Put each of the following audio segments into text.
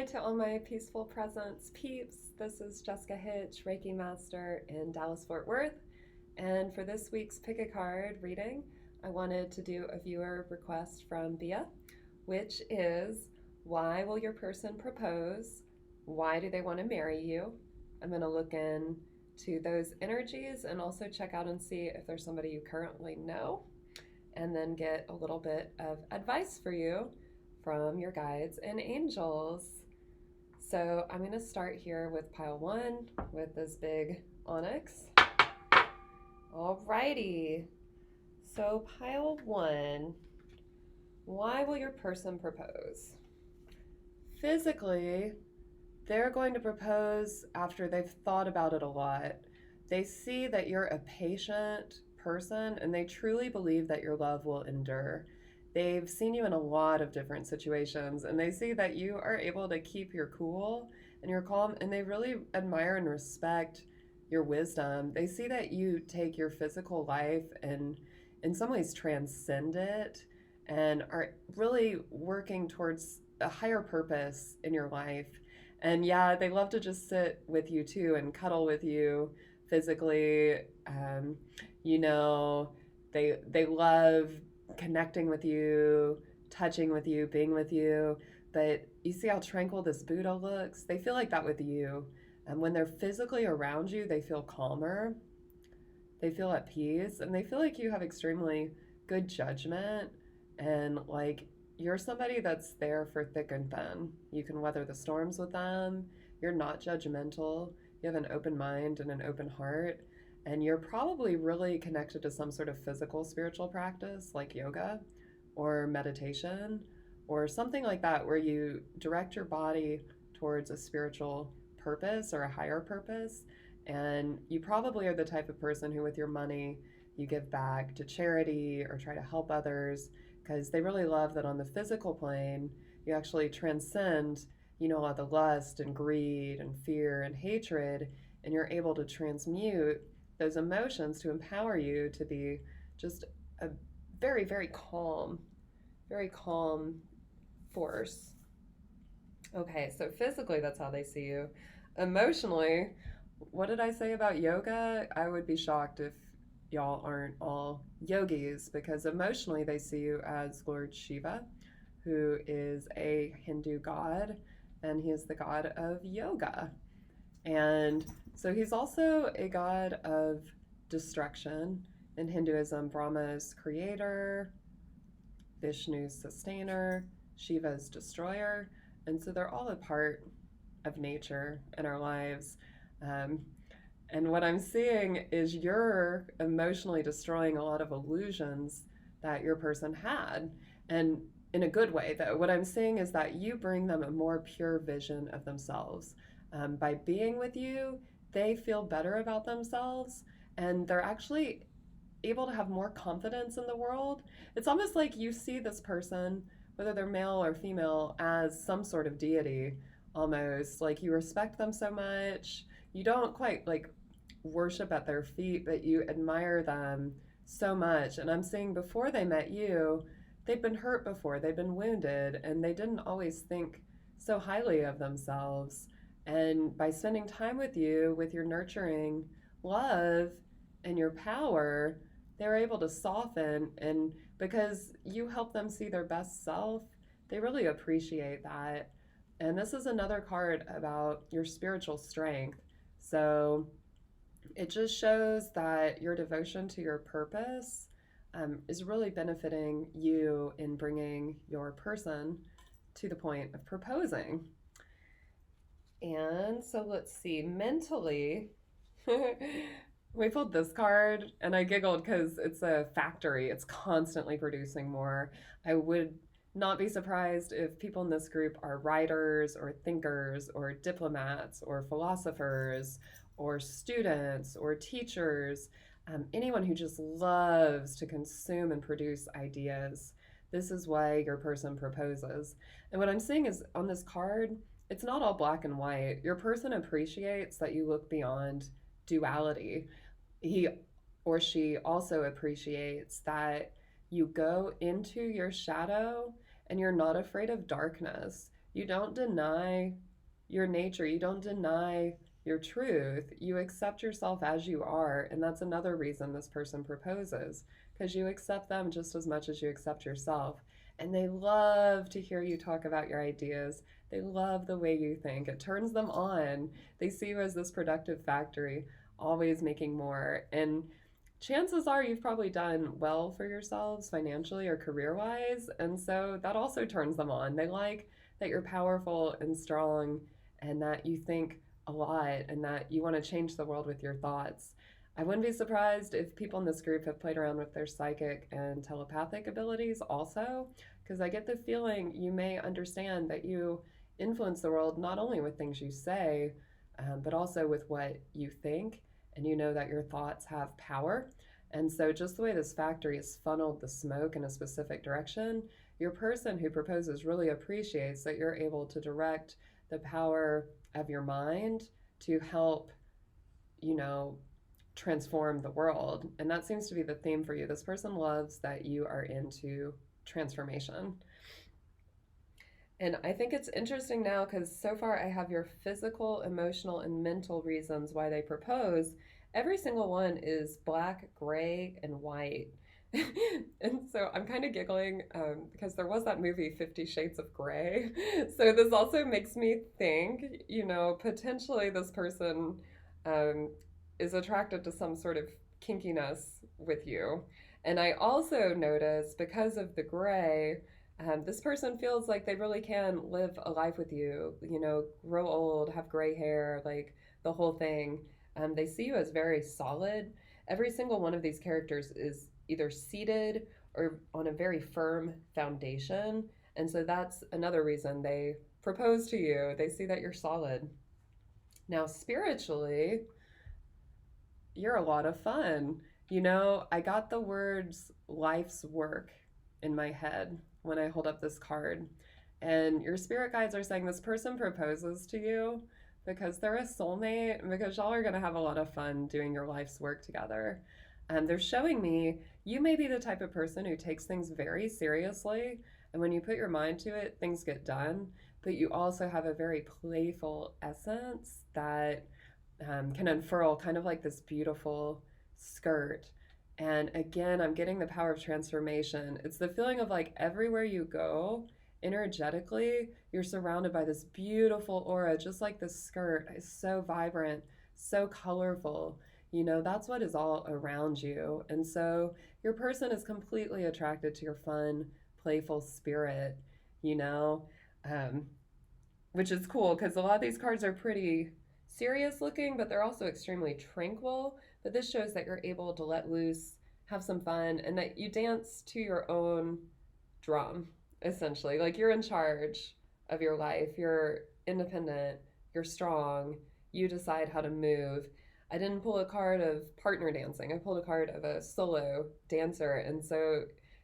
Hi to all my peaceful presence peeps. This is Jessica Hitch, Reiki Master in Dallas, Fort Worth. And for this week's Pick a Card reading, I wanted to do a viewer request from Bia, which is, why will your person propose? Why do they want to marry you? I'm going to look into those energies and also check out and see if there's somebody you currently know, and then get a little bit of advice for you from your guides and angels. So I'm going to start here with pile one with this big onyx. Alrighty. So pile one, why will your person propose? Physically, they're going to propose after they've thought about it a lot. They see that you're a patient person and they truly believe that your love will endure. They've seen you in a lot of different situations and they see that you are able to keep your cool and your calm, and they really admire and respect your wisdom. They see that you take your physical life and in some ways transcend it and are really working towards a higher purpose in your life. And yeah, they love to just sit with you too and cuddle with you physically. Um, you know, they love connecting with you, touching with you, being with you. But you see how tranquil this Buddha looks? They feel like that with you. And when they're physically around you, they feel calmer, they feel at peace, and they feel like you have extremely good judgment, and like you're somebody that's there for thick and thin. You can weather the storms with them. You're not judgmental. You have an open mind and an open heart. And you're probably really connected to some sort of physical spiritual practice like yoga or meditation or something like that, where you direct your body towards a spiritual purpose or a higher purpose. And you probably are the type of person who, with your money, you give back to charity or try to help others, because they really love that on the physical plane, you actually transcend, a lot of the lust and greed and fear and hatred, and you're able to transmute those emotions to empower you to be just a very, very calm force. Okay, so physically, that's how they see you. Emotionally, what did I say about yoga? I would be shocked if y'all aren't all yogis, because emotionally they see you as Lord Shiva, who is a Hindu god, and he is the god of yoga. And so he's also a god of destruction. In Hinduism, Brahma is creator, Vishnu's sustainer, Shiva's destroyer. And so they're all a part of nature in our lives. Um, and what I'm seeing is you're emotionally destroying a lot of illusions that your person had. And in a good way, though, what I'm seeing is that you bring them a more pure vision of themselves. By being with you, they feel better about themselves, and they're actually able to have more confidence in the world. It's almost like you see this person, whether they're male or female, as some sort of deity, almost. Like you respect them so much. You don't quite like worship at their feet, but you admire them so much. And I'm seeing before they met you, they've been hurt before, they've been wounded, and they didn't always think so highly of themselves. And by spending time with you, with your nurturing love and your power, they're able to soften. And because you help them see their best self, they really appreciate that. And this is another card about your spiritual strength. So it just shows that your devotion to your purpose is really benefiting you in bringing your person to the point of proposing. And so let's see, mentally, we pulled this card and I giggled because it's a factory. It's constantly producing more. I would not be surprised if people in this group are writers or thinkers or diplomats or philosophers or students or teachers, anyone who just loves to consume and produce ideas. This is why your person proposes. And what I'm seeing is on this card, it's not all black and white. Your person appreciates that you look beyond duality. He or she also appreciates that you go into your shadow and you're not afraid of darkness. You don't deny your nature, you don't deny your truth. You accept yourself as you are. And that's another reason this person proposes, because you accept them just as much as you accept yourself. And they love to hear you talk about your ideas. They love the way you think. It turns them on. They see you as this productive factory, always making more. And chances are you've probably done well for yourselves financially or career wise. And so that also turns them on. They like that you're powerful and strong and that you think a lot and that you want to change the world with your thoughts. I wouldn't be surprised if people in this group have played around with their psychic and telepathic abilities also, because I get the feeling you may understand that you influence the world not only with things you say, but also with what you think, and you know that your thoughts have power. And so, just the way this factory has funneled the smoke in a specific direction, your person who proposes really appreciates that you're able to direct the power of your mind to help, you know, transform the world. And that seems to be the theme for you. This person loves that you are into transformation. And I think it's interesting now because so far I have your physical, emotional, and mental reasons why they propose. Every single one is black, gray, and white. And so I'm kind of giggling because there was that movie 50 Shades of Grey. So this also makes me think, potentially this person um, is attracted to some sort of kinkiness with you. And I also notice because of the gray, this person feels like they really can live a life with you, grow old, have gray hair, like the whole thing. They see you as very solid. Every single one of these characters is either seated or on a very firm foundation. And so that's another reason they propose to you. They see that you're solid. Now, spiritually, you're a lot of fun. I got the words life's work in my head when I hold up this card. And your spirit guides are saying this person proposes to you because they're a soulmate and because y'all are going to have a lot of fun doing your life's work together. And they're showing me you may be the type of person who takes things very seriously. And when you put your mind to it, things get done. But you also have a very playful essence that can unfurl kind of like this beautiful skirt. And again, I'm getting the power of transformation. It's the feeling of like everywhere you go, energetically, you're surrounded by this beautiful aura, just like this skirt is so vibrant, so colorful. That's what is all around you. And so your person is completely attracted to your fun, playful spirit, you know, um, which is cool because a lot of these cards are pretty serious looking, but they're also extremely tranquil. But this shows that you're able to let loose, have some fun, and that you dance to your own drum, essentially. Like you're in charge of your life, you're independent, you're strong, you decide how to move. I didn't pull a card of partner dancing, I pulled a card of a solo dancer. And so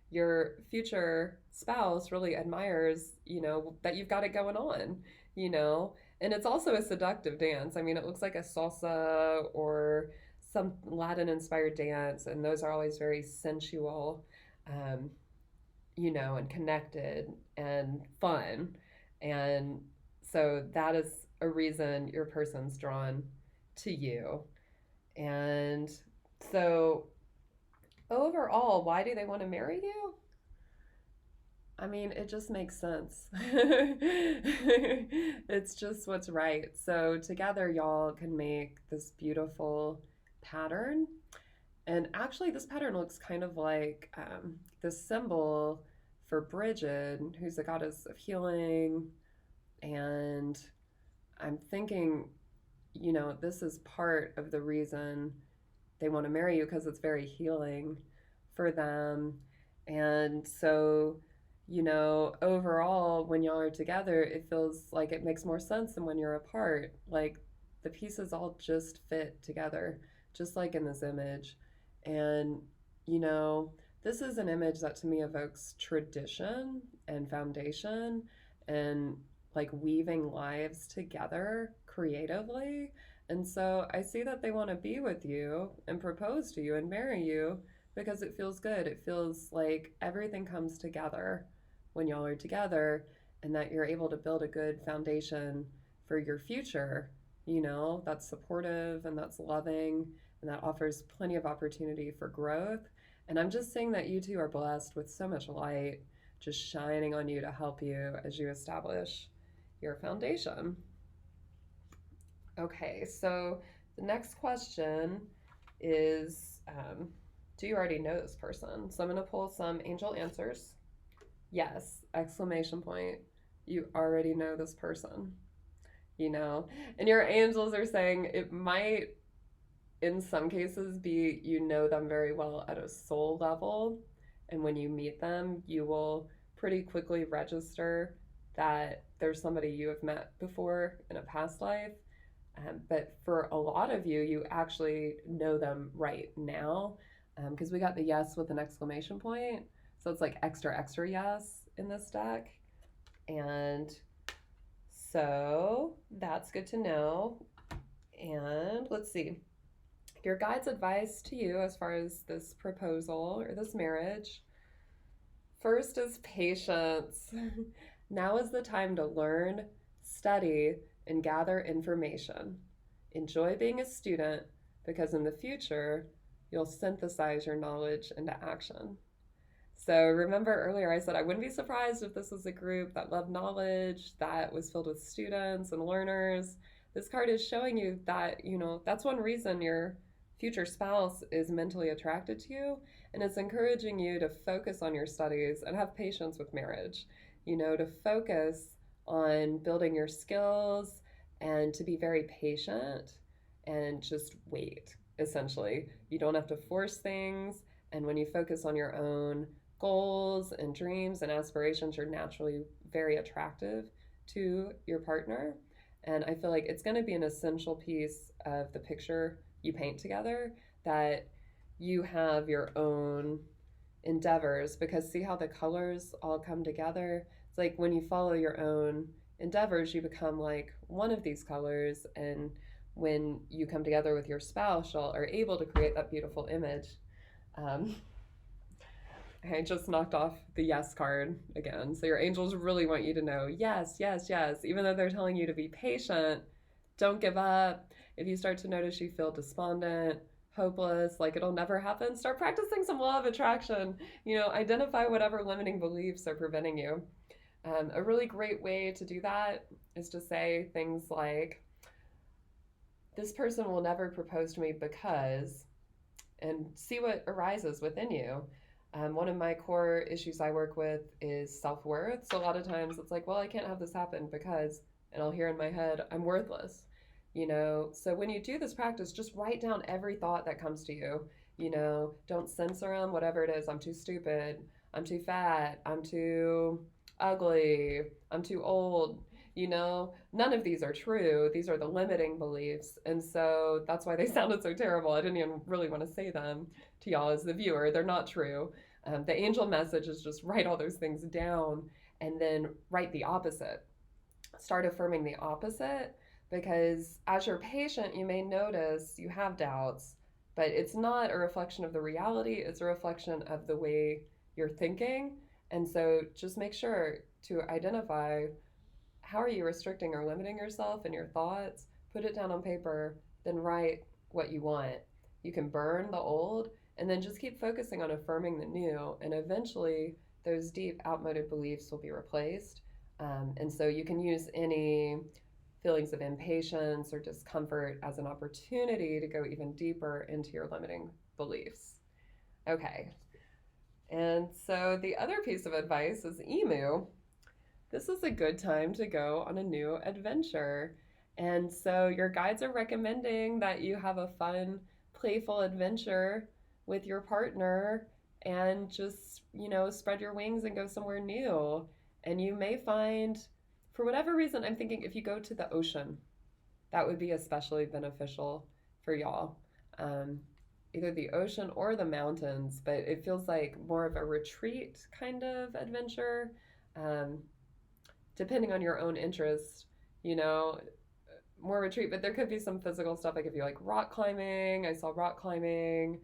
your future spouse really admires, that you've got it going on, you know? And it's also a seductive dance. I mean, it looks like a salsa or some Latin inspired dance, and those are always very sensual, um, and connected and fun. And so that is a reason your person's drawn to you. And so, overall, why do they want to marry you? I mean, it just makes sense. It's just what's right. So, together, y'all can make this beautiful pattern. And actually, this pattern looks kind of like this symbol for Bridget, who's the goddess of healing. And I'm thinking, this is part of the reason they want to marry you because it's very healing for them. And so, overall, when y'all are together, it feels like it makes more sense than when you're apart. Like the pieces all just fit together, just like in this image. And, this is an image that to me evokes tradition and foundation and like weaving lives together creatively. And so I see that they want to be with you and propose to you and marry you because it feels good. It feels like everything comes together when y'all are together. and that you're able to build a good foundation for your future, that's supportive and that's loving and that offers plenty of opportunity for growth. And I'm just saying that you two are blessed with so much light just shining on you to help you as you establish your foundation. Okay, so the next question is do you already know this person? So I'm going to pull some angel answers. Yes, exclamation point. You already know this person, and your angels are saying it might, in some cases, be you know them very well at a soul level. And when you meet them, you will pretty quickly register that there's somebody you have met before in a past life. But for a lot of you, you actually know them right now because we got the yes with an exclamation point. So it's like extra, extra yes in this deck. And so that's good to know. And let's see. Your guide's advice to you as far as this proposal or this marriage. First is patience. Now is the time to learn, study, and gather information. Enjoy being a student because in the future, you'll synthesize your knowledge into action. So remember earlier I said I wouldn't be surprised if this was a group that loved knowledge, that was filled with students and learners. This card is showing you that, that's one reason your future spouse is mentally attracted to you, and it's encouraging you to focus on your studies and have patience with marriage, to focus on building your skills and to be very patient and just wait, essentially. You don't have to force things, and when you focus on your own goals and dreams and aspirations, you're naturally very attractive to your partner. And I feel like it's going to be an essential piece of the picture you paint together that you have your own endeavors, because see how the colors all come together? It's like when you follow your own endeavors, you become like one of these colors, and when you come together with your spouse, y'all are able to create that beautiful image. I just knocked off the yes card again. So your angels really want you to know yes, yes, yes. Even though they're telling you to be patient, don't give up. If you start to notice you feel despondent, hopeless, like it'll never happen, start practicing some law of attraction. Identify whatever limiting beliefs are preventing you. A really great way to do that is to say things like, this person will never propose to me because, and see what arises within you. One of my core issues I work with is self-worth. So a lot of times it's like, well, I can't have this happen because, and I'll hear in my head, I'm worthless. So when you do this practice, just write down every thought that comes to you. Don't censor them, whatever it is. I'm too stupid. I'm too fat. I'm too ugly. I'm too old. None of these are true. These are the limiting beliefs. And so that's why they sounded so terrible. I didn't even really want to say them to y'all as the viewer. They're not true. The angel message is just write all those things down and then write the opposite. Start affirming the opposite, because as you're patient, you may notice you have doubts, but it's not a reflection of the reality. It's a reflection of the way you're thinking. And so just make sure to identify, how are you restricting or limiting yourself in your thoughts? Put it down on paper, then write what you want. You can burn the old and then just keep focusing on affirming the new. And eventually those deep outmoded beliefs will be replaced. And so you can use any feelings of impatience or discomfort as an opportunity to go even deeper into your limiting beliefs. Okay. And so the other piece of advice is emu. This is a good time to go on a new adventure. And so your guides are recommending that you have a fun, playful adventure with your partner and just, spread your wings and go somewhere new. And you may find, for whatever reason, I'm thinking if you go to the ocean, that would be especially beneficial for y'all. Either the ocean or the mountains, but it feels like more of a retreat kind of adventure. Depending on your own interest, more retreat, but there could be some physical stuff, like if you like rock climbing. I saw rock climbing,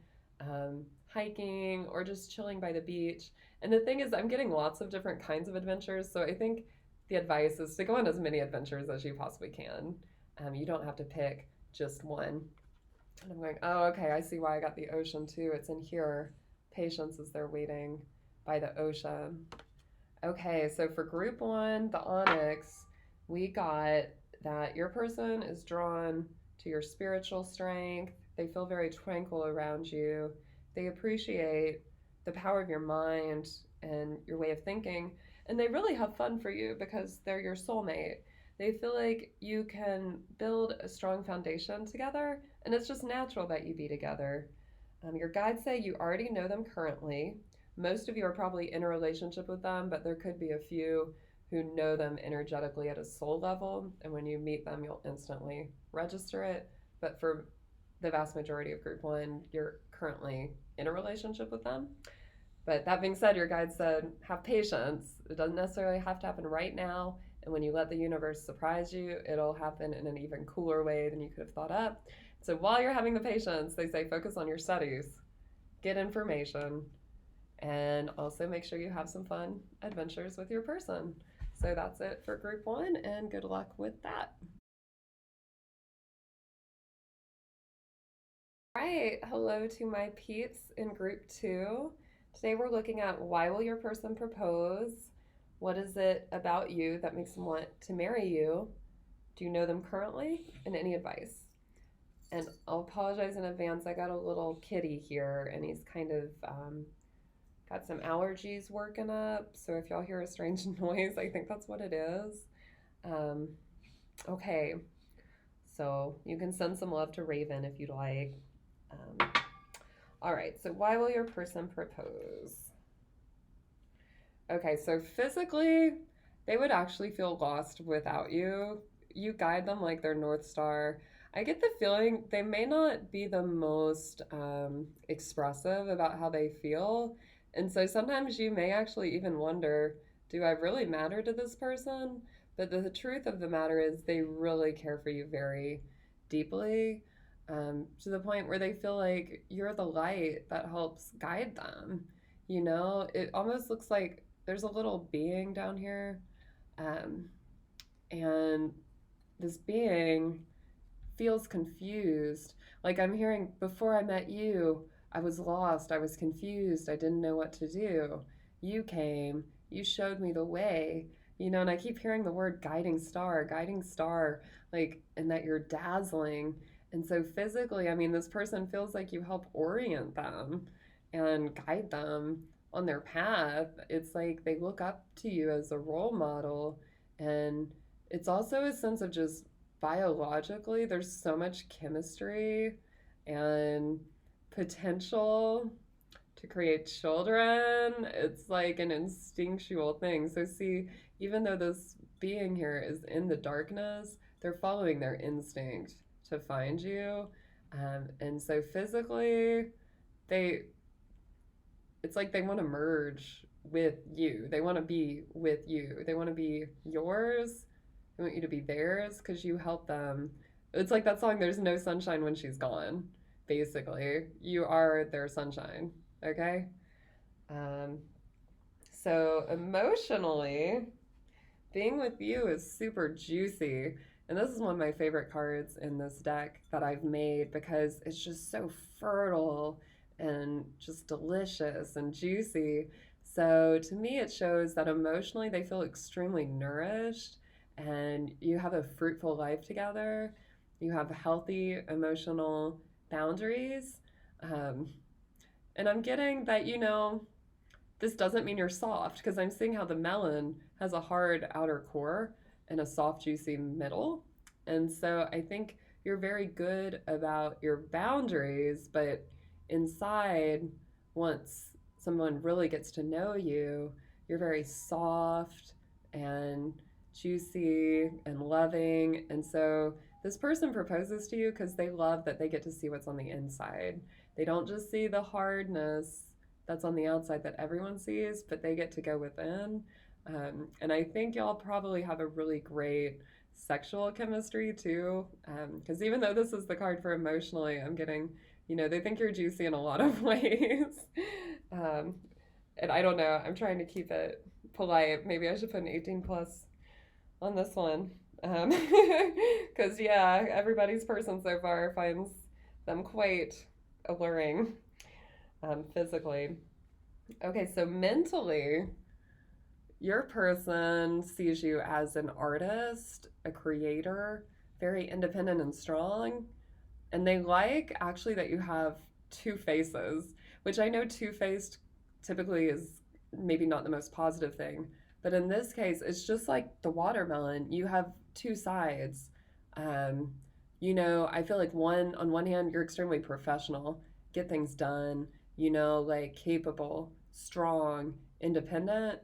hiking, or just chilling by the beach. And the thing is, I'm getting lots of different kinds of adventures, so I think the advice is to go on as many adventures as you possibly can. You don't have to pick just one. And I'm going, oh, okay, I see why I got the ocean too. It's in here. Patience as they're waiting by the ocean. Okay, so for group one, the onyx, we got that your person is drawn to your spiritual strength. They feel very tranquil around you. They appreciate the power of your mind and your way of thinking. And they really have fun for you because they're your soulmate. They feel like you can build a strong foundation together, and it's just natural that you be together. Your guides say you already know them currently. Most of you are probably in a relationship with them, but there could be a few who know them energetically at a soul level, and when you meet them, you'll instantly register it. But for the vast majority of group one, you're currently in a relationship with them. But that being said, your guide said, have patience. It doesn't necessarily have to happen right now. And when you let the universe surprise you, it'll happen in an even cooler way than you could have thought up. So while you're having the patience, they say focus on your studies, get information, and also make sure you have some fun adventures with your person. So that's it for group one, and good luck with that. All right, hello to my peeps in group two. Today we're looking at why will your person propose? What is it about you that makes them want to marry you? Do you know them currently? And any advice? And I'll apologize in advance. I got a little kitty here, and he's kind of got some allergies working up. So if y'all hear a strange noise, I think that's what it is. Okay, so you can send some love to Raven if you'd like. All right, so why will your person propose? Okay, so physically, they would actually feel lost without you. You guide them like their North Star. I get the feeling they may not be the most expressive about how they feel. And so sometimes you may actually even wonder, do I really matter to this person? But the truth of the matter is they really care for you very deeply, to the point where they feel like you're the light that helps guide them. You know, it almost looks like there's a little being down here, and this being feels confused. Like I'm hearing, before I met you, I was lost, I was confused, I didn't know what to do. You came, you showed me the way, you know, and I keep hearing the word guiding star, like, and that you're dazzling. And so physically, I mean, this person feels like you help orient them and guide them on their path. It's like they look up to you as a role model. And it's also a sense of just biologically, there's so much chemistry and potential to create children. It's like an instinctual thing. So, see, even though this being here is in the darkness, they're following their instinct to find you. And so, physically, they it's like they want to merge with you. They want to be with you. They want to be yours. They want you to be theirs because you help them. It's like that song, There's No Sunshine When She's Gone. Basically, you are their sunshine. Okay? So, emotionally, being with you is super juicy. And this is one of my favorite cards in this deck that I've made because it's just so fertile and just delicious and juicy. So to me, it shows that emotionally they feel extremely nourished and you have a fruitful life together. You have healthy emotional boundaries. And I'm getting that, you know, this doesn't mean you're soft because I'm seeing how the melon has a hard outer core and a soft, juicy middle. And so I think you're very good about your boundaries, but inside, once someone really gets to know you, you're very soft and juicy and loving. And so this person proposes to you because they love that they get to see what's on the inside. They don't just see the hardness that's on the outside that everyone sees, but they get to go within. And I think y'all probably have a really great sexual chemistry too. Because even though this is the card for emotionally, I'm getting, you know, they think you're juicy in a lot of ways. And I don't know, I'm trying to keep it polite. Maybe I should put an 18 plus on this one. Because, yeah, everybody's person so far finds them quite alluring physically. Okay, so mentally, your person sees you as an artist, a creator, very independent and strong. And they like actually that you have two faces, which I know two faced typically is maybe not the most positive thing. But in this case, it's just like the watermelon. You have two sides. Um, I feel like on one hand, you're extremely professional, get things done, like capable, strong, independent.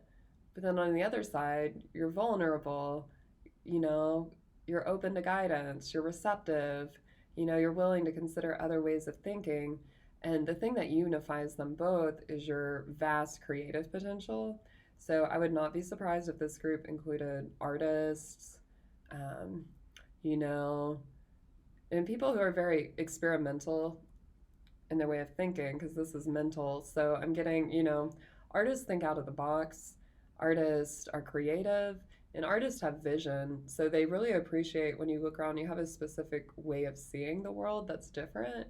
But then on the other side, you're vulnerable, you know, you're open to guidance, you're receptive, you're willing to consider other ways of thinking. And the thing that unifies them both is your vast creative potential. So I would not be surprised if this group included artists, um, you know, and people who are very experimental in their way of thinking, because this is mental. So I'm getting, artists think out of the box, artists are creative, and artists have vision. So they really appreciate when you look around, you have a specific way of seeing the world that's different.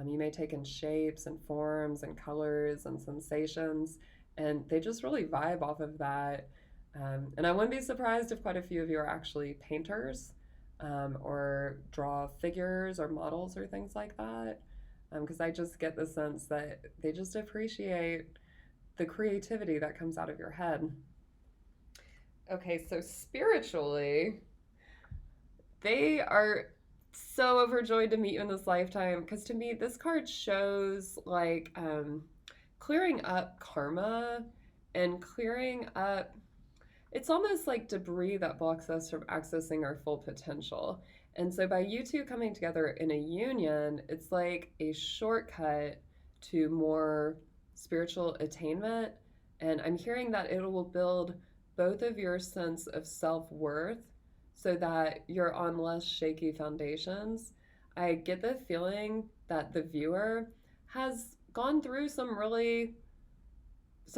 You may take in shapes and forms and colors and sensations, and they just really vibe off of that. And I wouldn't be surprised if quite a few of you are actually painters, or draw figures or models or things like that, because I just get the sense that they just appreciate the creativity that comes out of your head. Okay, so spiritually, they are so overjoyed to meet you in this lifetime, because to me, this card shows like clearing up karma and clearing up, it's almost like debris that blocks us from accessing our full potential. And so by you two coming together in a union, it's like a shortcut to more spiritual attainment. And I'm hearing that it will build both of your sense of self-worth so that you're on less shaky foundations. I get the feeling that the viewer has gone through some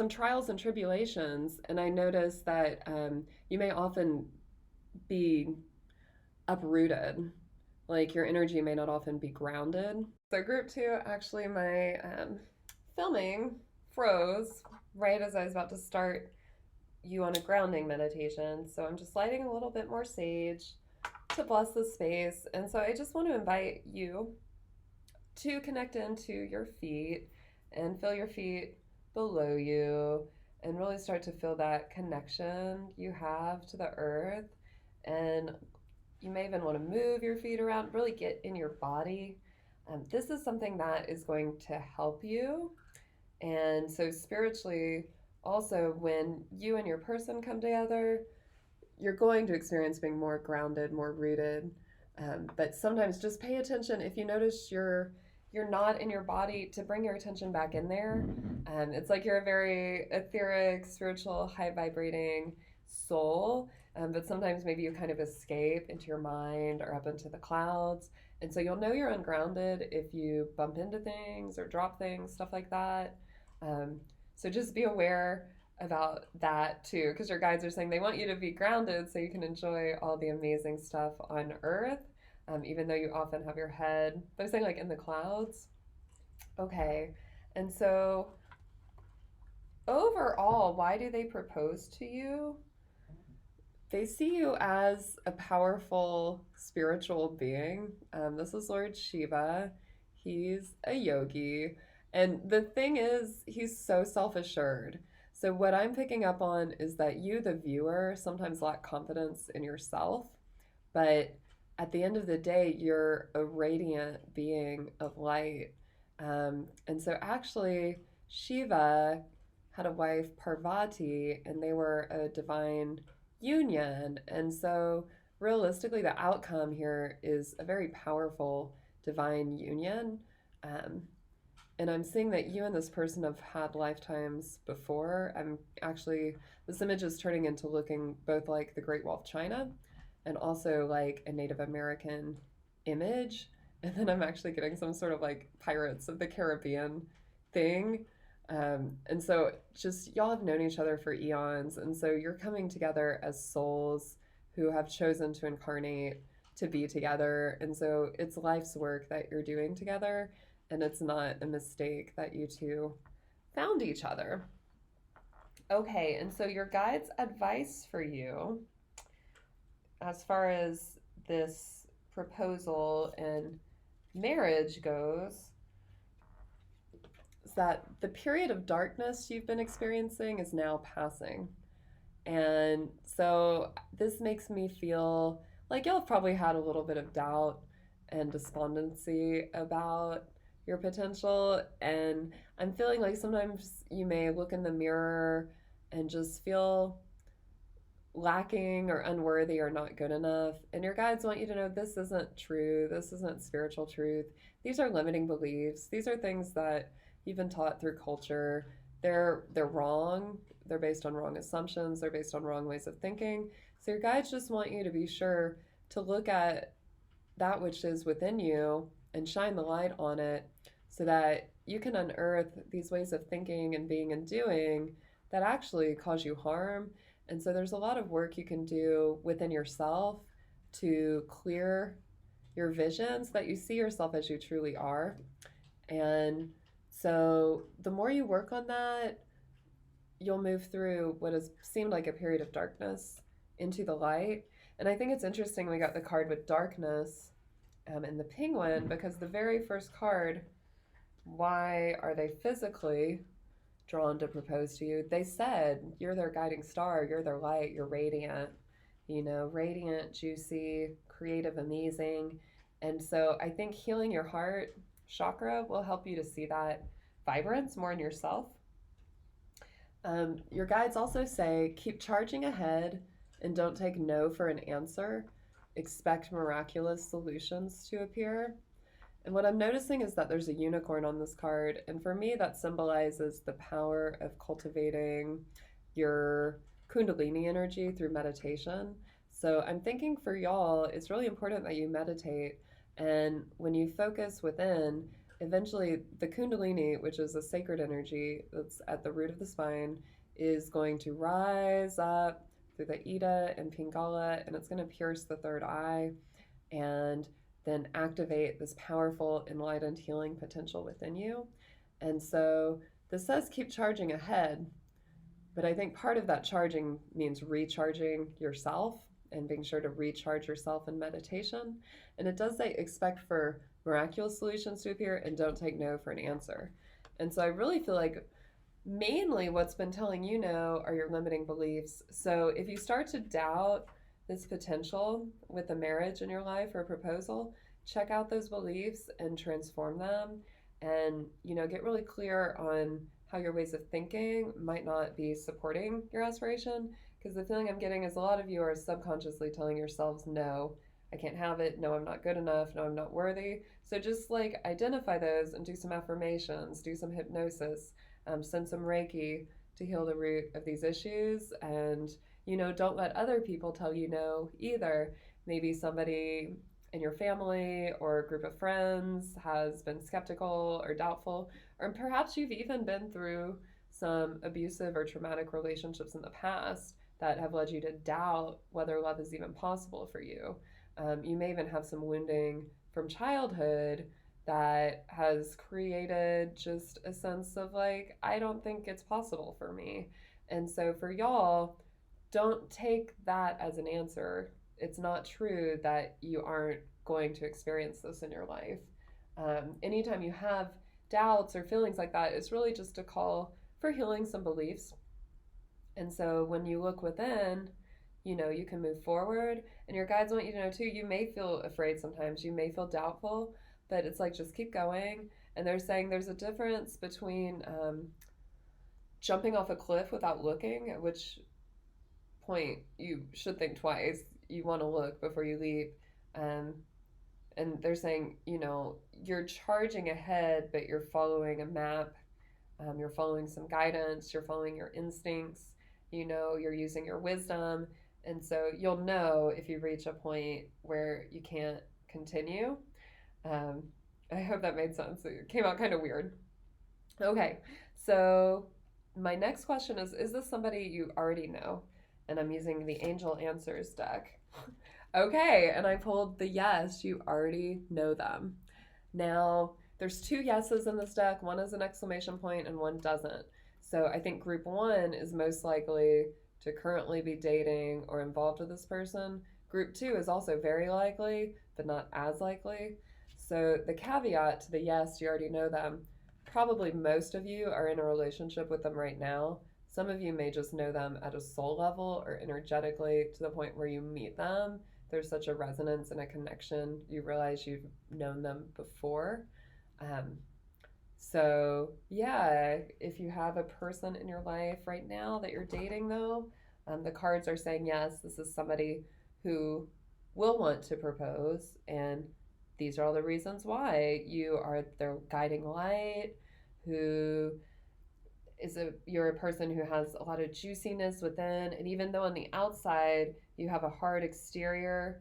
trials and tribulations, and I notice that you may often be uprooted. Like your energy may not often be grounded. So, group two, actually, my filming froze right as I was about to start you on a grounding meditation. So, I'm just lighting a little bit more sage to bless the space. And so, I just want to invite you to connect into your feet and feel your feet below you and really start to feel that connection you have to the earth. And you may even want to move your feet around, really get in your body. This is something that is going to help you. And so, spiritually, also, when you and your person come together, you're going to experience being more grounded, more rooted. But sometimes just pay attention if you notice you're not in your body, to bring your attention back in there. It's like you're a very etheric, spiritual, high vibrating soul. But sometimes maybe you kind of escape into your mind or up into the clouds. And so you'll know you're ungrounded if you bump into things or drop things, stuff like that. So just be aware about that too, because your guides are saying they want you to be grounded so you can enjoy all the amazing stuff on Earth, even though you often have your head, they're saying like in the clouds. Okay, and so overall, why do they propose to you? They see you as a powerful spiritual being. This is Lord Shiva. He's a yogi. And the thing is, he's so self assured. So, what I'm picking up on is that you, the viewer, sometimes lack confidence in yourself. But at the end of the day, you're a radiant being of light. And so, actually, Shiva had a wife, Parvati, and they were a divine union. And so, realistically, the outcome here is a very powerful divine union. Um, and I'm seeing that you and this person have had lifetimes before. I'm actually, this image is turning into looking both like the Great Wall of China and also like a Native American image. And then I'm actually getting some sort of like Pirates of the Caribbean thing. And so just y'all have known each other for eons. And so you're coming together as souls who have chosen to incarnate to be together. And so it's life's work that you're doing together, and it's not a mistake that you two found each other. Okay, and so your guide's advice for you as far as this proposal and marriage goes is that the period of darkness you've been experiencing is now passing. And so this makes me feel like you'll have probably had a little bit of doubt and despondency about your potential. And I'm feeling like sometimes you may look in the mirror and just feel lacking or unworthy or not good enough. And your guides want you to know this isn't true. This isn't spiritual truth. These are limiting beliefs. These are things that you've been taught through culture. They're wrong. They're based on wrong assumptions. They're based on wrong ways of thinking. So your guides just want you to be sure to look at that which is within you and shine the light on it so that you can unearth these ways of thinking and being and doing that actually cause you harm. And so there's a lot of work you can do within yourself to clear your vision so that you see yourself as you truly are. And so the more you work on that, you'll move through what has seemed like a period of darkness into the light. And I think it's interesting we got the card with darkness in the penguin, because the very first card, why are they physically drawn to propose to you? They said you're their guiding star, you're their light, you're radiant, radiant, juicy, creative, amazing. And so I think healing your heart chakra will help you to see that vibrance more in yourself. Your guides also say keep charging ahead and don't take no for an answer. Expect miraculous solutions to appear. And what I'm noticing is that there's a unicorn on this card. And for me, that symbolizes the power of cultivating your Kundalini energy through meditation. So I'm thinking for y'all, it's really important that you meditate. And when you focus within, eventually the Kundalini, which is a sacred energy that's at the root of the spine, is going to rise up through the Ida and Pingala, and it's going to pierce the third eye and then activate this powerful enlightened healing potential within you. And so this says keep charging ahead, but I think part of that charging means recharging yourself and being sure to recharge yourself in meditation. And it does say expect for miraculous solutions to appear and don't take no for an answer. And so I really feel like mainly what's been telling you no are your limiting beliefs. So if you start to doubt this potential with a marriage in your life or a proposal, check out those beliefs and transform them, and get really clear on how your ways of thinking might not be supporting your aspiration, because the feeling I'm getting is a lot of you are subconsciously telling yourselves, no, I can't have it, no, I'm not good enough, no, I'm not worthy. So just identify those and do some affirmations, do some hypnosis, send some Reiki to heal the root of these issues. And don't let other people tell you no either. Maybe somebody in your family or a group of friends has been skeptical or doubtful, or perhaps you've even been through some abusive or traumatic relationships in the past that have led you to doubt whether love is even possible for you. You may even have some wounding from childhood that has created just a sense of I don't think it's possible for me. And so for y'all, don't take that as an answer. It's not true that you aren't going to experience this in your life. Anytime you have doubts or feelings like that, it's really just a call for healing some beliefs. And so when you look within, you can move forward. And your guides want you to know too, you may feel afraid sometimes, you may feel doubtful, but it's just keep going. And they're saying there's a difference between jumping off a cliff without looking, at which point you should think twice. You want to look before you leap. And they're saying, you're charging ahead, but you're following a map. You're following some guidance. You're following your instincts. You're using your wisdom. And so you'll know if you reach a point where you can't continue. I hope that made sense. It came out kind of weird. Okay, so my next question is this somebody you already know? and I'm using the Angel Answers deck. Okay, and I pulled the yes, you already know them. Now, there's two yeses in this deck. One is an exclamation point and one doesn't. So I think group one is most likely to currently be dating or involved with this person. Group two is also very likely, but not as likely. So the caveat to the yes, you already know them. Probably most of you are in a relationship with them right now. Some of you may just know them at a soul level or energetically to the point where you meet them. There's such a resonance and a connection. You realize you've known them before. Um, so, yeah, if you have a person in your life right now that you're dating, though, the cards are saying yes, this is somebody who will want to propose, and these are all the reasons why. You are their guiding light, who you're a person who has a lot of juiciness within, and even though on the outside you have a hard exterior,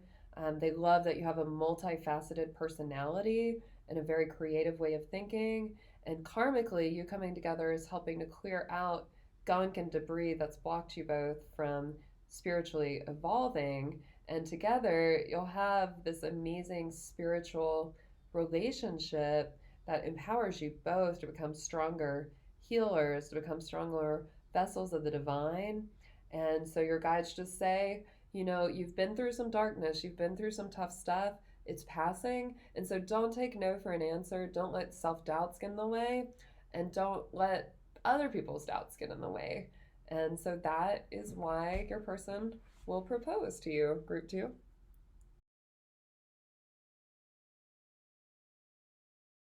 they love that you have a multifaceted personality and a very creative way of thinking. And karmically, you coming together is helping to clear out gunk and debris that's blocked you both from spiritually evolving. And together, you'll have this amazing spiritual relationship that empowers you both to become stronger healers, to become stronger vessels of the divine. And so your guides just say, you've been through some darkness, you've been through some tough stuff, it's passing. And so don't take no for an answer. Don't let self doubts get in the way, and don't let other people's doubts get in the way. And so that is why your person will propose to you, group two.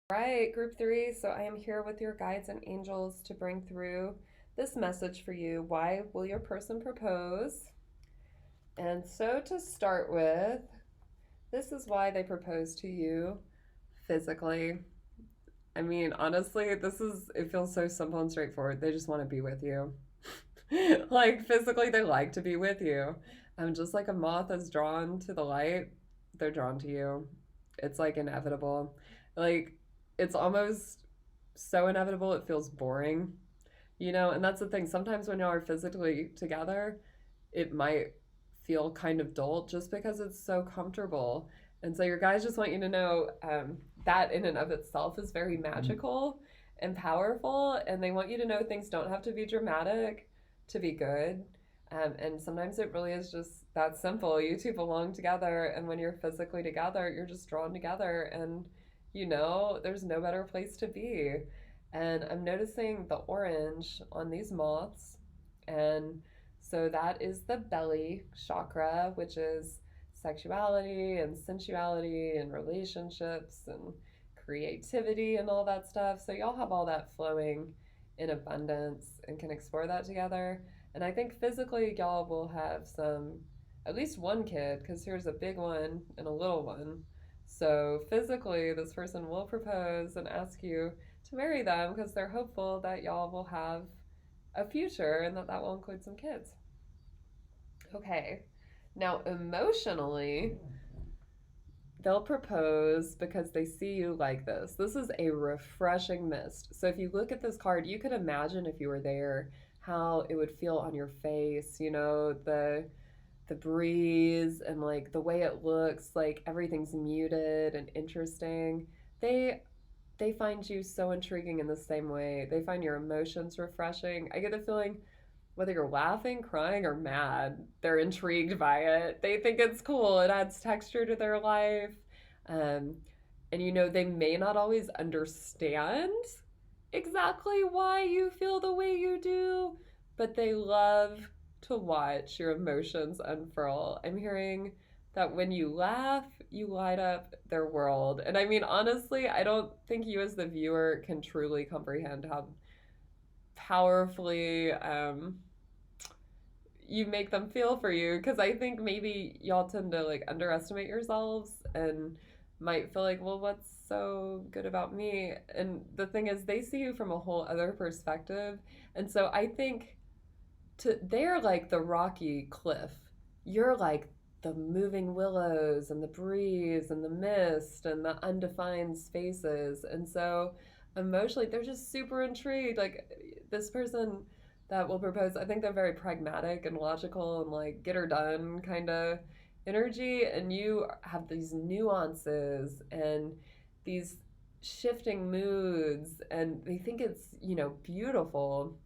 Right, group three. So I am here with your guides and angels to bring through this message for you. Why will your person propose? And so to start with, this is why they propose to you physically. I mean, honestly, it feels so simple and straightforward. They just want to be with you. Like, physically, they like to be with you. Just like a moth is drawn to the light, they're drawn to you. It's like inevitable. Like, it's almost so inevitable it feels boring, and that's the thing. Sometimes when y'all are physically together, it might feel kind of dull just because it's so comfortable. And so your guys just want you to know that in and of itself is very magical and powerful. And they want you to know things don't have to be dramatic to be good. And sometimes it really is just that simple. You two belong together. And when you're physically together, you're just drawn together. And, there's no better place to be. And I'm noticing the orange on these moths. And so that is the belly chakra, which is sexuality and sensuality and relationships and creativity and all that stuff. So y'all have all that flowing in abundance and can explore that together. And I think physically y'all will have at least one kid, because here's a big one and a little one. So physically, this person will propose and ask you to marry them because they're hopeful that y'all will have a future and that will include some kids. Okay. Now, emotionally, they'll propose because they see you like this. This is a refreshing mist. So if you look at this card, you could imagine if you were there how it would feel on your face, the breeze and like the way it looks, like everything's muted and interesting. They find you so intriguing in the same way. They find your emotions refreshing. I get the feeling whether you're laughing, crying, or mad, they're intrigued by it. They think it's cool. It adds texture to their life. Um, and they may not always understand exactly why you feel the way you do, but they love to watch your emotions unfurl. I'm hearing that when you laugh, you light up their world. And I mean, honestly, I don't think you as the viewer can truly comprehend how powerfully you make them feel for you, because I think maybe y'all tend to like underestimate yourselves and might feel like, well, what's so good about me? And the thing is, they see you from a whole other perspective. And so I think they're like the rocky cliff. You're like the moving willows and the breeze and the mist and the undefined spaces. And so emotionally, they're just super intrigued. Like, this person that will propose. I think they're very pragmatic and logical and like get her done kind of energy. And you have these nuances and these shifting moods, and they think it's, beautiful,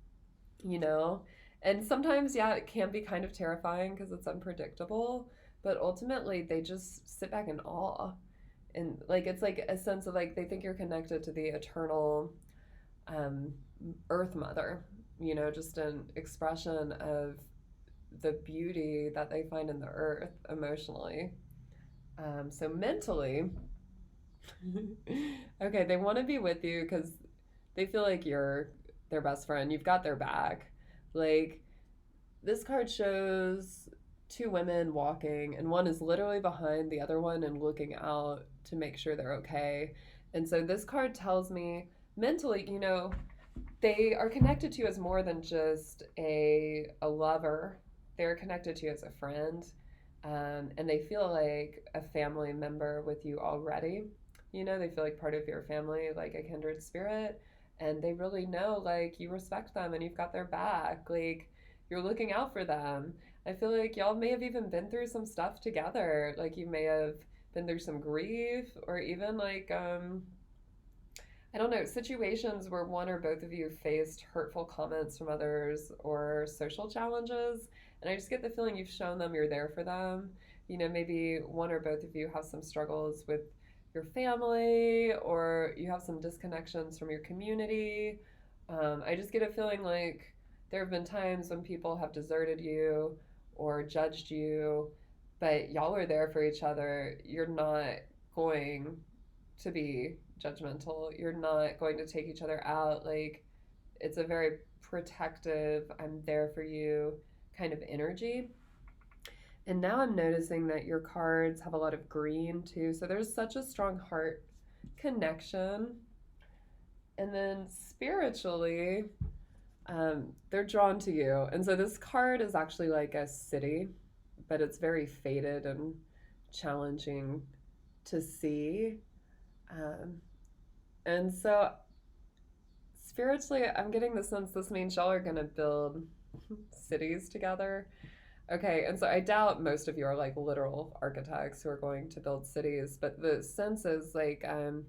you know? And sometimes, yeah, it can be kind of terrifying because it's unpredictable, but ultimately they just sit back in awe. And like it's like a sense of like they think you're connected to the eternal um, Earth Mother, just an expression of the beauty that they find in the earth emotionally. So mentally, okay, they want to be with you because they feel like you're their best friend. You've got their back. Like, this card shows two women walking, and one is literally behind the other one and looking out to make sure they're okay. And so this card tells me mentally, they are connected to you as more than just a lover. They're connected to you as a friend, and they feel like a family member with you already. They feel like part of your family, like a kindred spirit, and they really know like you respect them and you've got their back. Like you're looking out for them. I feel like y'all may have even been through some stuff together. Like you may have been through some grief, or even like I don't know, situations where one or both of you faced hurtful comments from others or social challenges. And I just get the feeling you've shown them you're there for them. Maybe one or both of you have some struggles with your family, or you have some disconnections from your community. I just get a feeling like there have been times when people have deserted you or judged you, but y'all are there for each other. You're not going to be judgmental. You're not going to take each other out. Like, it's a very protective, I'm there for you kind of energy. And now I'm noticing that your cards have a lot of green too. So there's such a strong heart connection. And then spiritually, they're drawn to you. And so this card is actually like a city, but it's very faded and challenging to see. And so spiritually, I'm getting the sense this means y'all are going to build cities together. Okay, and so I doubt most of you are like literal architects who are going to build cities, but the sense is like a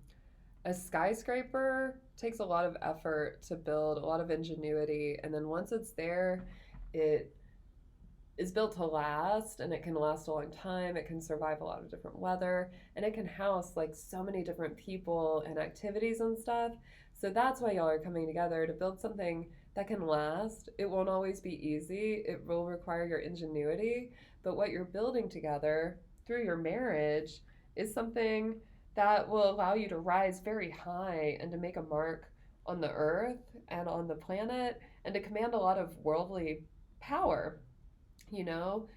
skyscraper takes a lot of effort to build, a lot of ingenuity, and then once it's there, it is built to last, and it can last a long time. It can survive a lot of different weather, and it can house like so many different people and activities and stuff. So that's why y'all are coming together to build something that can last. It won't always be easy. It will require your ingenuity, but what you're building together through your marriage is something that will allow you to rise very high and to make a mark on the earth and on the planet and to command a lot of worldly power,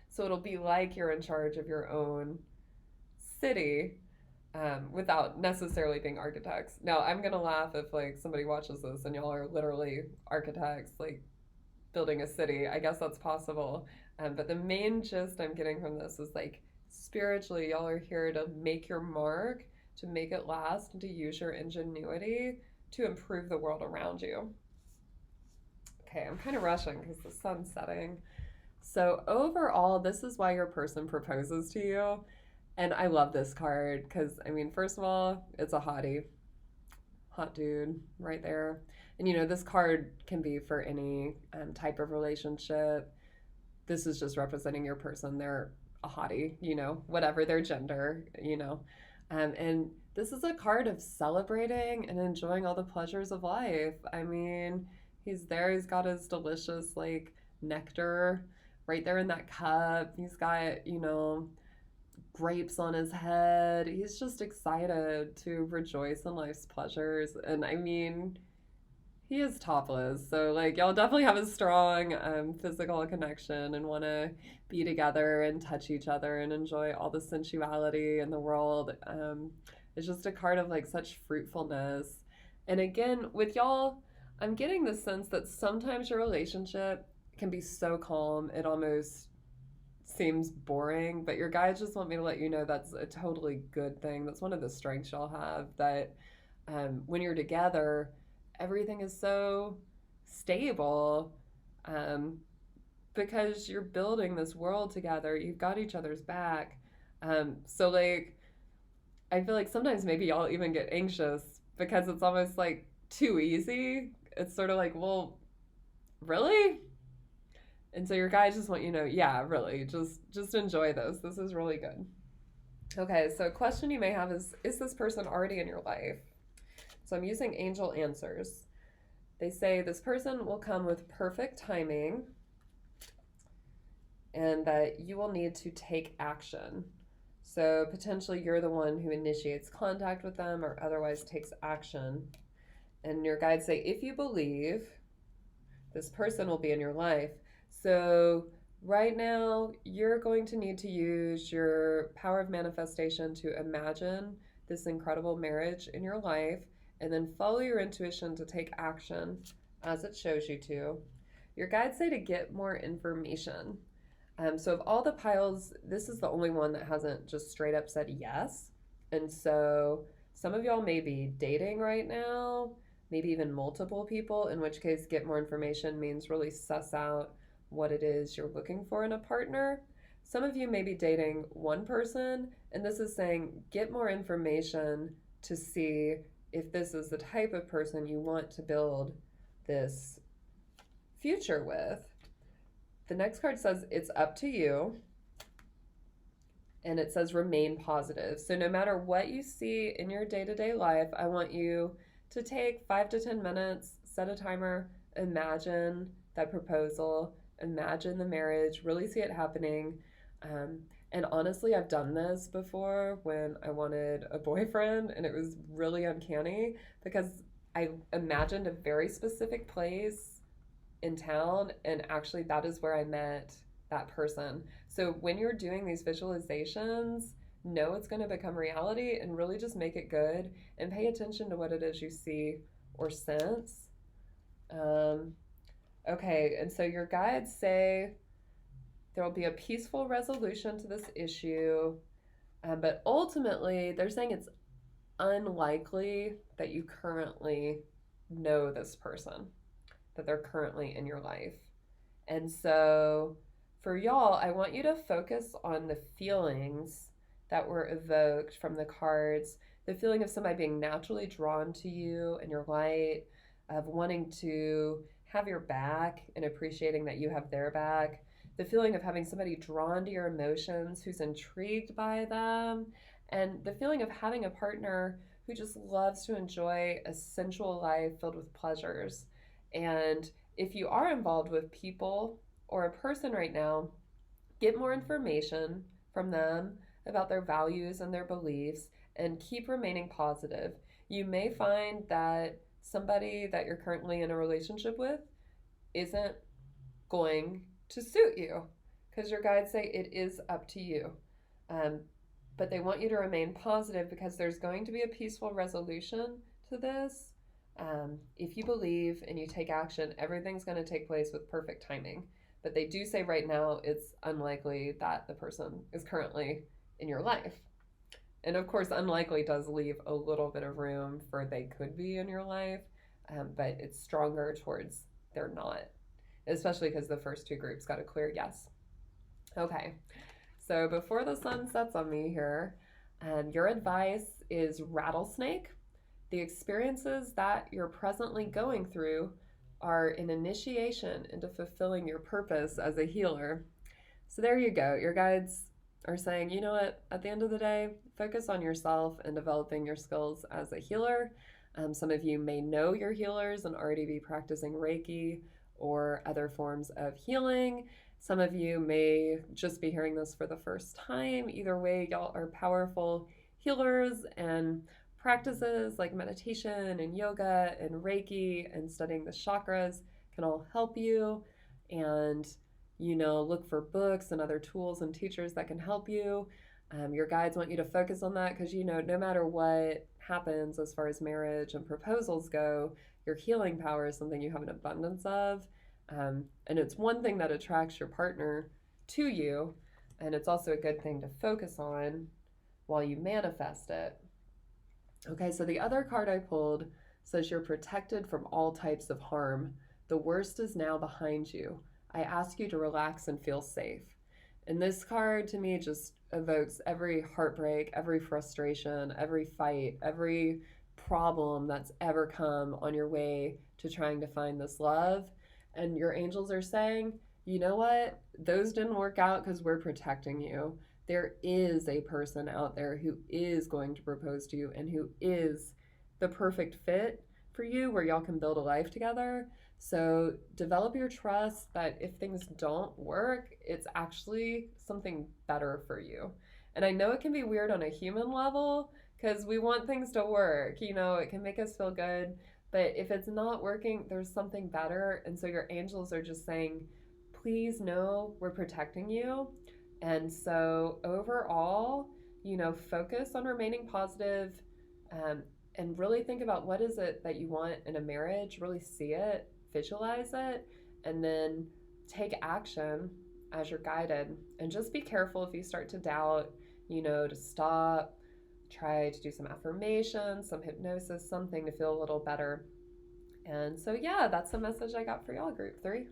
So it'll be like you're in charge of your own city, without necessarily being architects. Now, I'm gonna laugh if like somebody watches this and y'all are literally architects, like building a city. I guess that's possible. But the main gist I'm getting from this is like spiritually, y'all are here to make your mark, to make it last, and to use your ingenuity to improve the world around you. Okay, I'm kind of rushing because the sun's setting. So overall, this is why your person proposes to you. And I love this card because, I mean, first of all, it's a hottie. Hot dude right there. And, this card can be for any type of relationship. This is just representing your person. They're a hottie, whatever their gender. And this is a card of celebrating and enjoying all the pleasures of life. I mean, he's there. He's got his delicious, like, nectar right there in that cup. He's got, grapes on his head. He's just excited to rejoice in life's pleasures. And I mean, he is topless. So, like, y'all definitely have a strong physical connection and want to be together and touch each other and enjoy all the sensuality in the world. It's just a card of, like, such fruitfulness. And again, with y'all, I'm getting the sense that sometimes your relationship can be so calm, it almost seems boring, but your guides just want me to let you know that's a totally good thing. That's one of the strengths y'all have, that when you're together, everything is so stable. um, because you're building this world together. You've got each other's back. So like, I feel like sometimes maybe y'all even get anxious because it's almost like too easy. It's sort of like, well, really? And so your guys just want you to know, yeah, really, just enjoy this. This is really good. Okay, so a question you may have is this person already in your life? So I'm using angel answers. They say this person will come with perfect timing and that you will need to take action. So potentially you're the one who initiates contact with them or otherwise takes action. And your guides say, if you believe this person will be in your life. So right now, you're going to need to use your power of manifestation to imagine this incredible marriage in your life and then follow your intuition to take action as it shows you to. Your guides say to get more information. So of all the piles, this is the only one that hasn't just straight up said yes. And so some of y'all may be dating right now, maybe even multiple people, in which case get more information means really suss out what it is you're looking for in a partner. Some of you may be dating one person, and this is saying get more information to see if this is the type of person you want to build this future with. The next card says it's up to you, and it says remain positive. So no matter what you see in your day-to-day life, I want you to take 5 to 10 minutes, set a timer, imagine that proposal, imagine the marriage, really see it happening. And honestly, I've done this before when I wanted a boyfriend, and it was really uncanny because I imagined a very specific place in town, and actually that is where I met that person. So when you're doing these visualizations, know it's going to become reality and really just make it good and pay attention to what it is you see or sense. Okay, and so your guides say there will be a peaceful resolution to this issue, but ultimately they're saying it's unlikely that you currently know this person, that they're currently in your life. And so for y'all, I want you to focus on the feelings that were evoked from the cards, the feeling of somebody being naturally drawn to you and your light, of wanting to have your back and appreciating that you have their back, the feeling of having somebody drawn to your emotions who's intrigued by them, and the feeling of having a partner who just loves to enjoy a sensual life filled with pleasures. And if you are involved with people or a person right now, get more information from them about their values and their beliefs and keep remaining positive. You may find that somebody that you're currently in a relationship with isn't going to suit you because your guides say it is up to you. But they want you to remain positive because there's going to be a peaceful resolution to this. If you believe and you take action, everything's going to take place with perfect timing. But they do say right now it's unlikely that the person is currently in your life. And of course, unlikely does leave a little bit of room for they could be in your life, but it's stronger towards they're not, especially because the first two groups got a clear yes. Okay, so before the sun sets on me here, your advice is rattlesnake. The experiences that you're presently going through are an initiation into fulfilling your purpose as a healer. So there you go. Your guides are saying, you know what, at the end of the day, focus on yourself and developing your skills as a healer. Some of you may know you're healers and already be practicing Reiki or other forms of healing. Some of you may just be hearing this for the first time. Either way, y'all are powerful healers, and practices like meditation and yoga and Reiki and studying the chakras can all help you. And, look for books and other tools and teachers that can help you. Your guides want you to focus on that because, no matter what happens as far as marriage and proposals go, your healing power is something you have an abundance of. And it's one thing that attracts your partner to you, and it's also a good thing to focus on while you manifest it. Okay, so the other card I pulled says you're protected from all types of harm The worst is now behind you. I ask you to relax and feel safe. And this card to me just evokes every heartbreak, every frustration, every fight, every problem that's ever come on your way to trying to find this love. And your angels are saying, you know what? Those didn't work out because we're protecting you. There is a person out there who is going to propose to you and who is the perfect fit for you where y'all can build a life together. So develop your trust that if things don't work, it's actually something better for you. And I know it can be weird on a human level because we want things to work, it can make us feel good. But if it's not working, there's something better. And so your angels are just saying, please know we're protecting you. And so overall, focus on remaining positive, and really think about what is it that you want in a marriage, really see it, visualize it, and then take action as you're guided. And just be careful if you start to doubt, to stop, try to do some affirmations, some hypnosis, something to feel a little better. And so, yeah, that's the message I got for y'all, group 3.